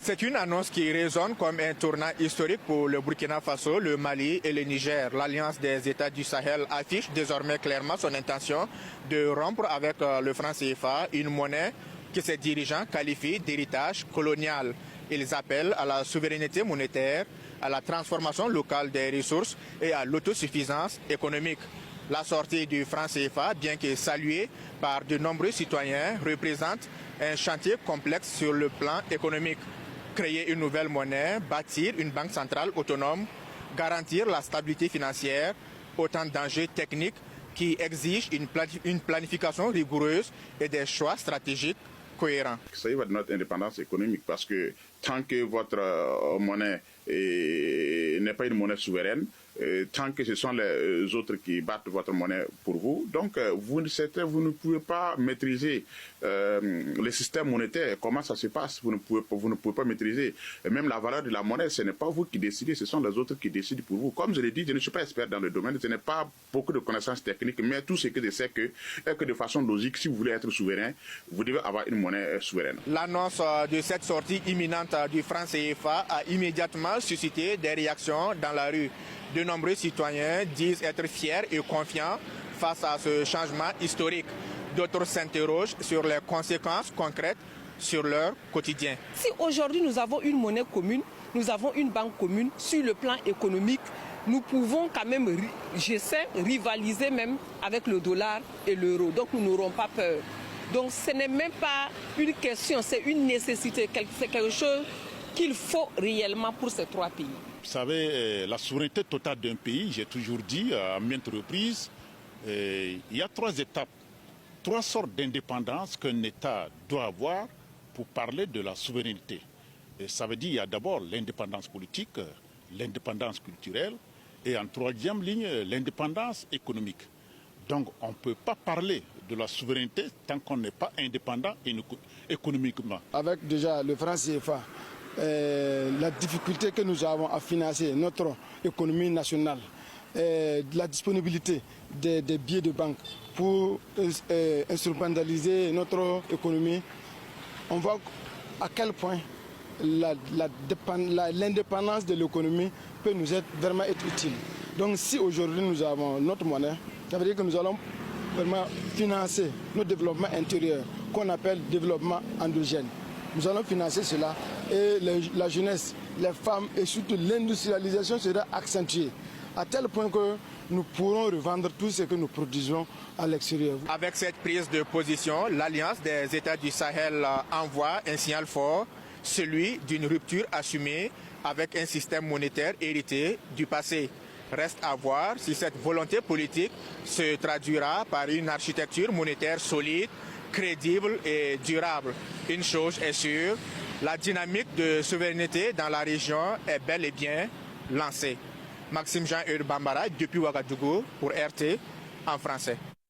C'est une annonce qui résonne comme un tournant historique pour le Burkina Faso, le Mali et le Niger. L'Alliance des États du Sahel affiche désormais clairement son intention de rompre avec le franc CFA, une monnaie que ses dirigeants qualifient d'héritage colonial. Ils appellent à la souveraineté monétaire, à la transformation locale des ressources et à l'autosuffisance économique. La sortie du franc CFA, bien que saluée par de nombreux citoyens, représente un chantier complexe sur le plan économique. Créer une nouvelle monnaie, bâtir une banque centrale autonome, garantir la stabilité financière, autant d'enjeux techniques qui exigent une planification rigoureuse et des choix stratégiques cohérents. Ça va de notre indépendance économique parce que tant que votre monnaie n'est pas une monnaie souveraine, tant que ce sont les autres qui battent votre monnaie pour vous, donc vous ne pouvez pas maîtriser le système monétaire, comment ça se passe, vous ne pouvez pas maîtriser. Et même la valeur de la monnaie, ce n'est pas vous qui décidez, ce sont les autres qui décident pour vous. Comme je l'ai dit, je ne suis pas expert dans le domaine, je n'ai pas beaucoup de connaissances techniques, mais tout ce que je sais est que de façon logique, si vous voulez être souverain, vous devez avoir une monnaie souveraine. L'annonce de cette sortie imminente du franc CFA a immédiatement suscité des réactions dans la rue. De nombreux citoyens disent être fiers et confiants face à ce changement historique. D'autres s'interrogent sur les conséquences concrètes sur leur quotidien. Si aujourd'hui nous avons une monnaie commune, nous avons une banque commune, sur le plan économique, nous pouvons quand même, j'essaie, rivaliser même avec le dollar et l'euro. Donc nous n'aurons pas peur. Donc ce n'est même pas une question, c'est une nécessité, c'est quelque chose qu'il faut réellement pour ces trois pays. Vous savez, la souveraineté totale d'un pays, j'ai toujours dit à maintes reprises, il y a trois étapes, trois sortes d'indépendance qu'un État doit avoir pour parler de la souveraineté. Et ça veut dire qu'il y a d'abord l'indépendance politique, l'indépendance culturelle et en troisième ligne, l'indépendance économique. Donc on ne peut pas parler de la souveraineté tant qu'on n'est pas indépendant économiquement. Avec déjà le franc CFA, la difficulté que nous avons à financer notre économie nationale, la disponibilité des billets de banque pour instrumentaliser notre économie, on voit à quel point l'indépendance de l'économie peut nous vraiment être utile. Donc si aujourd'hui nous avons notre monnaie, ça veut dire que nous allons vraiment financer notre développement intérieur, qu'on appelle développement endogène. Nous allons financer cela et la jeunesse, les femmes et surtout l'industrialisation sera accentuée à tel point que nous pourrons revendre tout ce que nous produisons à l'extérieur. Avec cette prise de position, l'Alliance des États du Sahel envoie un signal fort, celui d'une rupture assumée avec un système monétaire hérité du passé. Reste à voir si cette volonté politique se traduira par une architecture monétaire solide, crédible et durable. Une chose est sûre, la dynamique de souveraineté dans la région est bel et bien lancée. Maxime Jean-Eudes Bambara depuis Ouagadougou pour RT en français.